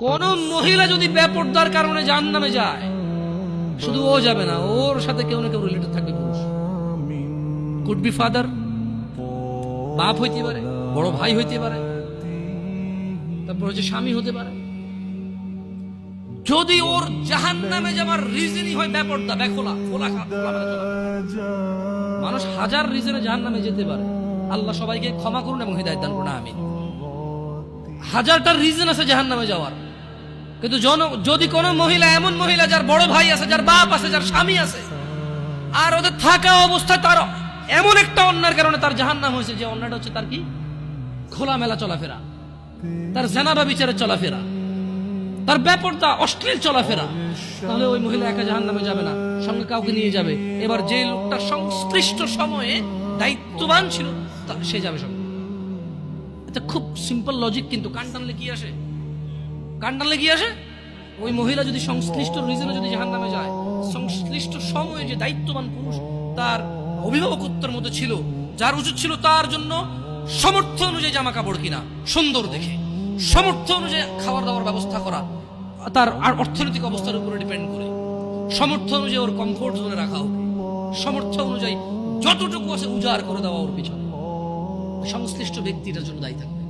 কোন মহিলা যদি বেপরদার কারণে জাহান্নামে যায়, শুধু ও যাবে না, ওর সাথে কেউ না কেউ রিলেটেড থাকবে। পুরুষ কুড বি ফাদার, বাপ হইতে পারে, বড় ভাই হইতে পারে, তারপর হচ্ছে স্বামী হতে পারে। যদি ওর জাহান্নামে যাওয়ার রিজনই হয় বেপরদা, বেখোলা, মানুষ হাজার রিজনে জাহান্নামে যেতে পারে। আল্লাহ সবাইকে ক্ষমা করুন এবং হিদায়াত দান করুন, আমিন। হাজারটা রিজন আছে জাহান্নামে যাওয়ার, কিন্তু যদি কোন মহিলা, এমন মহিলা যার বড় ভাই আছে, যার বাপ আছে, যার স্বামী আছে, আর ওদের থাকা অবস্থায় তার এমন একটা অন্যায়ের কারণে তার জাহান্নাম হয়েছে, যে অন্যটা হচ্ছে তার কি খোলামেলা চলাফেরা, তার জানাবা বিচারের চলাফেরা, তার বেপরদা অশ্লীল চলাফেরা, তাহলে ওই মহিলা একা জাহান্নামে যাবে না, সঙ্গে কাউকে নিয়ে যাবে। এবার যে লোকটা সংশ্লিষ্ট সময়ে দায়িত্ববান ছিল সে যাবে সঙ্গে। এটা খুব সিম্পল লজিক, কিন্তু কান টানলে কি আসে? কান টানলে কি আসে? ওই মহিলা যদি সংশ্লিষ্ট রিজনে যদি জাহান্নামে যায়, সংশ্লিষ্ট সময়ে যে দায়িত্ববান পুরুষ তার অভিভাবকত্বের মধ্যে ছিল, যার উচিত ছিল তার জন্য সামর্থ্য অনুযায়ী জামা কাপড় কিনা সুন্দর দেখে, সামর্থ্য অনুযায়ী খাবার দাবার ব্যবস্থা করা, তার আর অর্থনৈতিক অবস্থার উপরে ডিপেন্ড করে, সামর্থ্য অনুযায়ী ওর কমফোর্ট জোনে রাখা হবে, সামর্থ্য অনুযায়ী যতটুকু আছে উজাড় করে দেওয়া ওর পিছনে, সংশ্লিষ্ট ব্যক্তিটার জন্য দায়ী থাকবে।